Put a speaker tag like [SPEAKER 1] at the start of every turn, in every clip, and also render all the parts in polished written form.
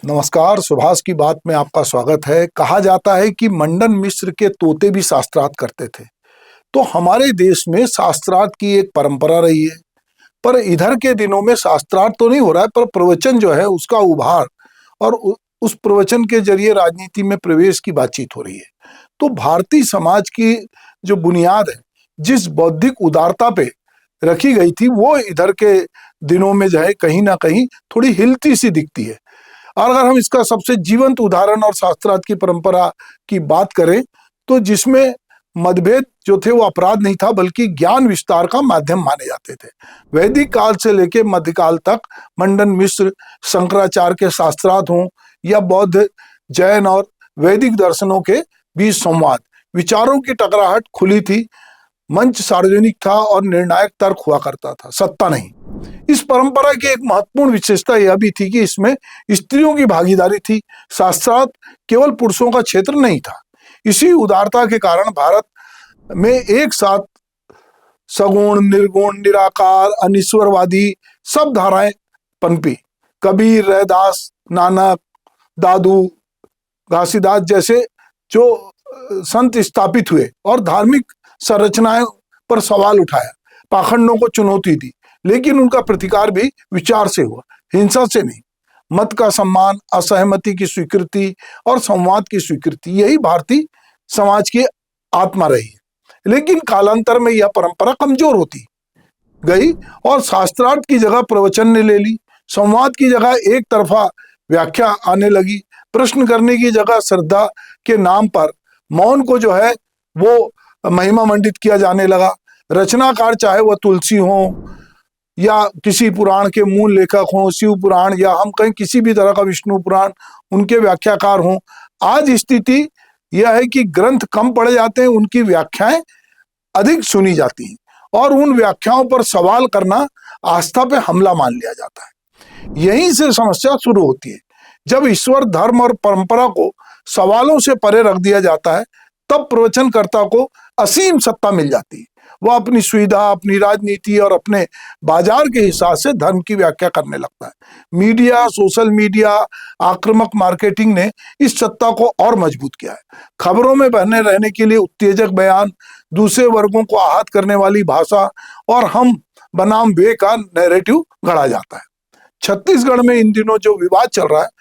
[SPEAKER 1] नमस्कार, सुभाष की बात में आपका स्वागत है। कहा जाता है कि मंडन मिश्र के तोते भी शास्त्रार्थ करते थे। तो हमारे देश में शास्त्रार्थ की एक परंपरा रही है, पर इधर के दिनों में शास्त्रार्थ तो नहीं हो रहा है, पर प्रवचन जो है उसका उभार और उस प्रवचन के जरिए राजनीति में प्रवेश की बातचीत हो रही है। तो भारतीय समाज की जो बुनियाद है, जिस बौद्धिक उदारता पे रखी गई थी, वो इधर के दिनों में जो है कहीं ना कहीं थोड़ी हिलती सी दिखती है। और अगर हम इसका सबसे जीवंत उदाहरण और शास्त्रार्थ की परंपरा की बात करें, तो जिसमें मतभेद जो थे वो अपराध नहीं था, बल्कि ज्ञान विस्तार का माध्यम माने जाते थे। वैदिक काल से लेकर मध्यकाल तक मंडन मिश्र, शंकराचार्य के शास्त्रार्थ हों या बौद्ध, जैन और वैदिक दर्शनों के बीच संवाद, विचारों की टकराहट खुली थी, मंच सार्वजनिक था और निर्णायक तर्क हुआ करता था, सत्ता नहीं। इस परंपरा की एक महत्वपूर्ण विशेषता यह भी थी कि इसमें स्त्रियों की भागीदारी थी। शास्त्रार्थ केवल पुरुषों का क्षेत्र नहीं था। इसी उदारता के कारण भारत में एक साथ सगुण, निर्गुण, निराकार, अनिश्वरवादी सब धाराएं पनपी। कबीर, रैदास, नानक, दादू, घासीदास जैसे जो संत स्थापित हुए और धार्मिक संरचनाएं पर सवाल उठाया, पाखंडों को चुनौती दी, लेकिन उनका प्रतिकार भी विचार से हुआ, हिंसा से नहीं। मत का सम्मान, असहमति की स्वीकृति और संवाद की स्वीकृति, यही भारतीय समाज की आत्मा रही है। लेकिन कालांतर में यह परंपरा कमजोर होती गई और शास्त्रार्थ की जगह प्रवचन ने ले ली। संवाद की जगह एक तरफा व्याख्या आने लगी। प्रश्न करने की जगह श्रद्धा के नाम पर मौन को जो है वो महिमा मंडित किया जाने लगा। रचनाकार, चाहे वह तुलसी हो या किसी पुराण के मूल लेखक हों, शिव पुराण या हम कहीं किसी भी तरह का विष्णु पुराण, उनके व्याख्याकार हों, आज स्थिति यह है कि ग्रंथ कम पढ़े जाते हैं, उनकी व्याख्याएं अधिक सुनी जाती हैं और उन व्याख्याओं पर सवाल करना आस्था पे हमला मान लिया जाता है। यहीं से समस्या शुरू होती है। जब ईश्वर, धर्म और परंपरा को सवालों से परे रख दिया जाता है, तब प्रवचनकर्ता को असीम सत्ता मिल जाती है। वह अपनी सुविधा, अपनी राजनीति और अपने बाजार के हिसाब से धर्म की व्याख्या करने लगता है। मीडिया, सोशल मीडिया, आक्रामक मार्केटिंग ने इस सत्ता को और मजबूत किया है। खबरों में बने रहने के लिए उत्तेजक बयान, दूसरे वर्गों को आहत करने वाली भाषा और हम बनाम वे का नैरेटिव गढ़ा जाता है। छत्तीसगढ़ में इन दिनों जो विवाद चल रहा है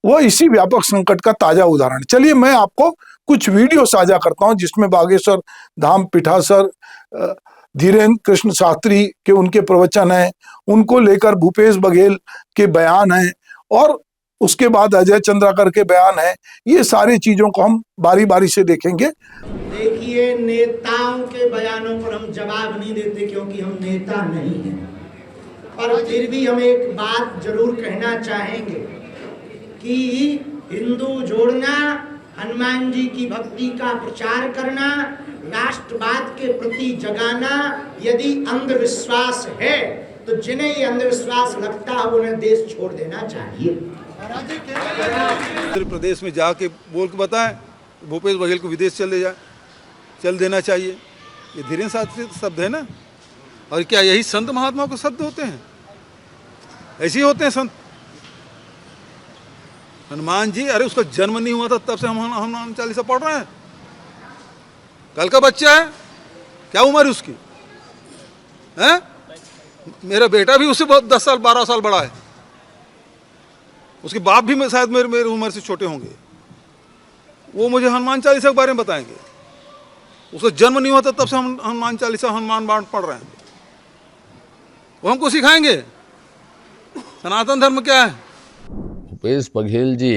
[SPEAKER 1] वो इसी व्यापक संकट का ताजा उदाहरण। चलिए मैं आपको कुछ वीडियो साझा करता हूं, जिसमें बागेश्वर धाम पीठासर धीरेन्द्र कृष्ण शास्त्री के उनके प्रवचन हैं, उनको लेकर भूपेश बघेल के बयान हैं और उसके बाद अजय चंद्राकर के बयान हैं। ये सारी चीजों को हम बारी बारी से देखेंगे।
[SPEAKER 2] देखिए, नेताओं के बयानों पर हम जवाब नहीं देते क्योंकि हम नेता नहीं हैं, पर फिर भी हम एक बात जरूर कहना चाहेंगे कि हिंदू जोड़ना, हनुमान जी की भक्ति का प्रचार करना, राष्ट्रवाद के प्रति जगाना यदि अंधविश्वास है तो जिन्हें ये अंधविश्वास लगता है उन्हें देश छोड़ देना चाहिए।
[SPEAKER 3] उत्तर प्रदेश में जाके बोल के बताएं भूपेश बघेल को विदेश चल देना चाहिए। ये धीरेन्द्र शास्त्री शब्द है ना। और क्या यही संत महात्मा के शब्द होते हैं? ऐसे ही होते हैं संत। हनुमान जी, अरे उसका जन्म नहीं हुआ था तब से हम हनुमान चालीसा पढ़ रहे हैं। कल का बच्चा है, क्या उम्र है उसकी? हैं? मेरा बेटा भी उससे बहुत 10 साल 12 साल बड़ा है। उसके बाप भी शायद मेरी उम्र से छोटे होंगे। वो मुझे हनुमान चालीसा के बारे में बताएंगे। उसका जन्म नहीं हुआ था तब से हम हनुमान चालीसा, हनुमान बाण पढ़ रहे हैं। वो हमको सिखाएंगे सनातन धर्म क्या है।
[SPEAKER 4] भूपेश बघेल जी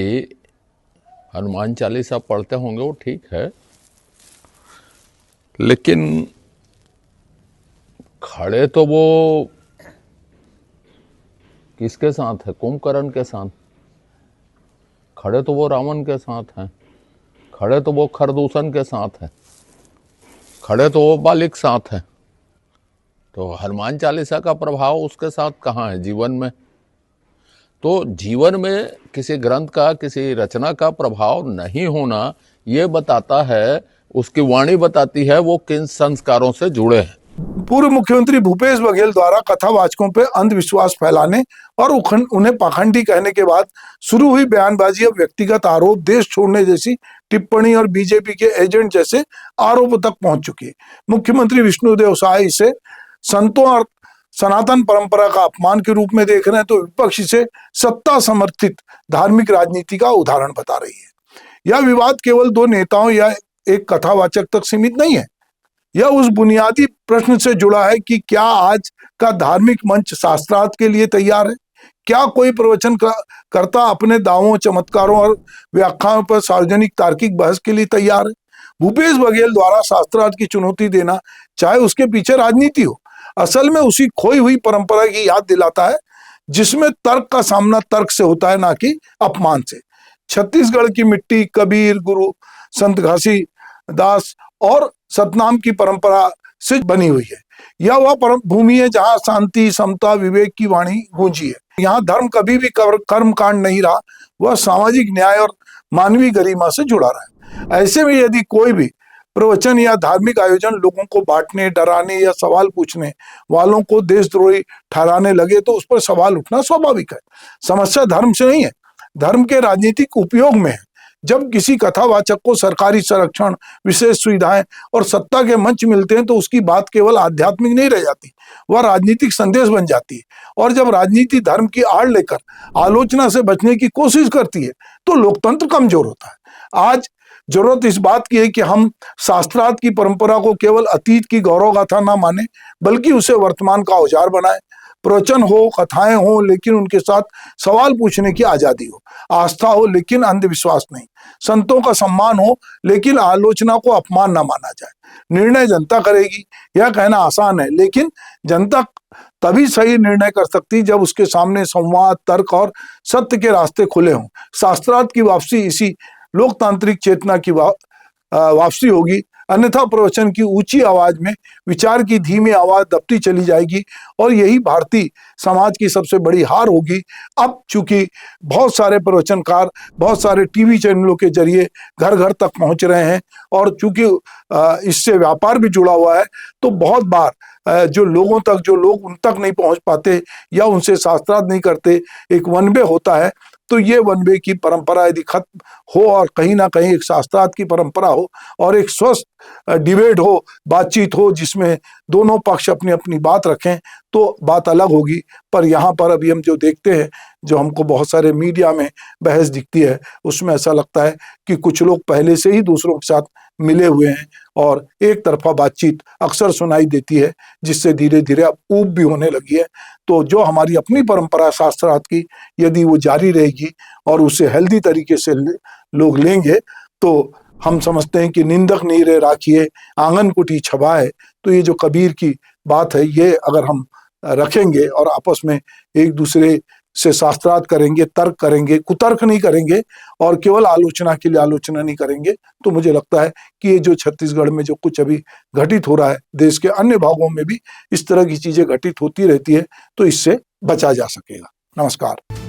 [SPEAKER 4] हनुमान चालीसा पढ़ते होंगे, वो ठीक है, लेकिन खड़े तो वो किसके साथ है? कुंभकर्ण के साथ। खड़े तो वो रावण के साथ हैं। खड़े तो वो खरदूषण के साथ है। खड़े तो वो बालिक साथ है। तो हनुमान चालीसा का प्रभाव उसके साथ कहाँ है जीवन में? तो जीवन में किसी ग्रंथ का, किसी रचना का प्रभाव नहीं होना ये बताता है, उसकी वाणी बताती है वो किन संस्कारों से जुड़े हैं।
[SPEAKER 1] पूर्व मुख्यमंत्री भूपेश बघेल द्वारा कथावाचकों पर अंधविश्वास फैलाने और उन्हें पाखंडी कहने के बाद शुरू हुई बयानबाजी अब व्यक्तिगत आरोप, देश छोड़ने जैसी टिप्पणी और बीजेपी के एजेंट जैसे आरोपों तक पहुंच चुकी है। मुख्यमंत्री विष्णुदेव साय इसे संतों और सनातन परंपरा का अपमान के रूप में देख रहे हैं, तो विपक्ष इसे सत्ता समर्थित धार्मिक राजनीति का उदाहरण बता रही है। यह विवाद केवल दो नेताओं या एक कथावाचक तक सीमित नहीं है। यह उस बुनियादी प्रश्न से जुड़ा है कि क्या आज का धार्मिक मंच शास्त्रार्थ के लिए तैयार है? क्या कोई प्रवचन करता अपने दावों, चमत्कारों और व्याख्याओं पर सार्वजनिक तार्किक बहस के लिए तैयार है? भूपेश बघेल द्वारा शास्त्रार्थ की चुनौती देना, चाहे उसके पीछे राजनीति हो, असल में उसी खोई हुई परंपरा की याद दिलाता है जिसमें तर्क का सामना तर्क से होता है, ना कि अपमान से। छत्तीसगढ़ की मिट्टी कबीर, गुरु संत घासी दास और सतनाम की परंपरा से बनी हुई है। यह वह परम भूमि है जहां शांति, समता, विवेक की वाणी गूंजी है। यहाँ धर्म कभी भी कर्म कांड नहीं रहा, वह सामाजिक न्याय और मानवीय गरिमा से जुड़ा रहा है। ऐसे में यदि कोई भी प्रवचन या धार्मिक आयोजन लोगों को बांटने, डराने या सवाल पूछने वालों को देशद्रोही ठहराने लगे तो उस पर सवाल उठना स्वाभाविक है। समस्या धर्म से नहीं है, धर्म के राजनीतिक उपयोग में है। जब किसी कथावाचक को सरकारी संरक्षण, विशेष सुविधाएं और सत्ता के मंच मिलते हैं तो उसकी बात केवल आध्यात्मिक नहीं रह जाती, वह राजनीतिक संदेश बन जाती है। और जब राजनीति धर्म की आड़ लेकर आलोचना से बचने की कोशिश करती है तो लोकतंत्र कमजोर होता है। आज जरूरत इस बात की है कि हम शास्त्रार्थ की परंपरा को केवल अतीत की गौरव गाथा ना माने, बल्कि उसे वर्तमान का औजार बनाए। प्रवचन हो, कथाएं हो, लेकिन उनके साथ सवाल पूछने की आजादी हो। आस्था हो लेकिन अंधविश्वास नहीं। संतों का सम्मान हो लेकिन आलोचना को अपमान ना माना जाए। निर्णय जनता करेगी, यह कहना आसान है, लेकिन जनता तभी सही निर्णय कर सकती जब उसके सामने संवाद, तर्क और सत्य के रास्ते खुले हों। शास्त्रार्थ की वापसी इसी लोकतांत्रिक चेतना की वापसी होगी, अन्यथा प्रवचन की ऊंची आवाज में विचार की धीमी आवाज दबती चली जाएगी और यही भारतीय समाज की सबसे बड़ी हार होगी। अब चूंकि बहुत सारे प्रवचनकार बहुत सारे टीवी चैनलों के जरिए घर घर तक पहुंच रहे हैं और चूंकि इससे व्यापार भी जुड़ा हुआ है, तो बहुत बार जो लोग उन तक नहीं पहुंच पाते या उनसे शास्त्रार्थ नहीं करते, एक वन वे होता है। तो ये वन वे की परंपरा यदि खत्म हो और कहीं ना कहीं एक शास्त्रार्थ की परंपरा हो और एक स्वस्थ डिबेट हो, बातचीत हो, जिसमें दोनों पक्ष अपनी अपनी बात रखें, तो बात अलग होगी। पर यहाँ पर अभी हम जो देखते हैं, जो हमको बहुत सारे मीडिया में बहस दिखती है, उसमें ऐसा लगता है कि कुछ लोग पहले से ही दूसरों के साथ मिले हुए हैं और एक तरफा बातचीत अक्सर सुनाई देती है, जिससे धीरे धीरे अब ऊब भी होने लगी है। तो जो हमारी अपनी परंपरा शास्त्रार्थ की, यदि वो जारी रहेगी और उसे हेल्दी तरीके से लोग लेंगे, तो हम समझते हैं कि निंदक नहीं रहे राखिए, आंगन कुटी छबाए। तो ये जो कबीर की बात है, ये अगर हम रखेंगे और आपस में एक दूसरे से शास्त्रार्थ करेंगे, तर्क करेंगे, कुतर्क नहीं करेंगे और केवल आलोचना के लिए आलोचना नहीं करेंगे, तो मुझे लगता है कि ये जो छत्तीसगढ़ में जो कुछ अभी घटित हो रहा है, देश के अन्य भागों में भी इस तरह की चीजें घटित होती रहती है, तो इससे बचा जा सकेगा। नमस्कार।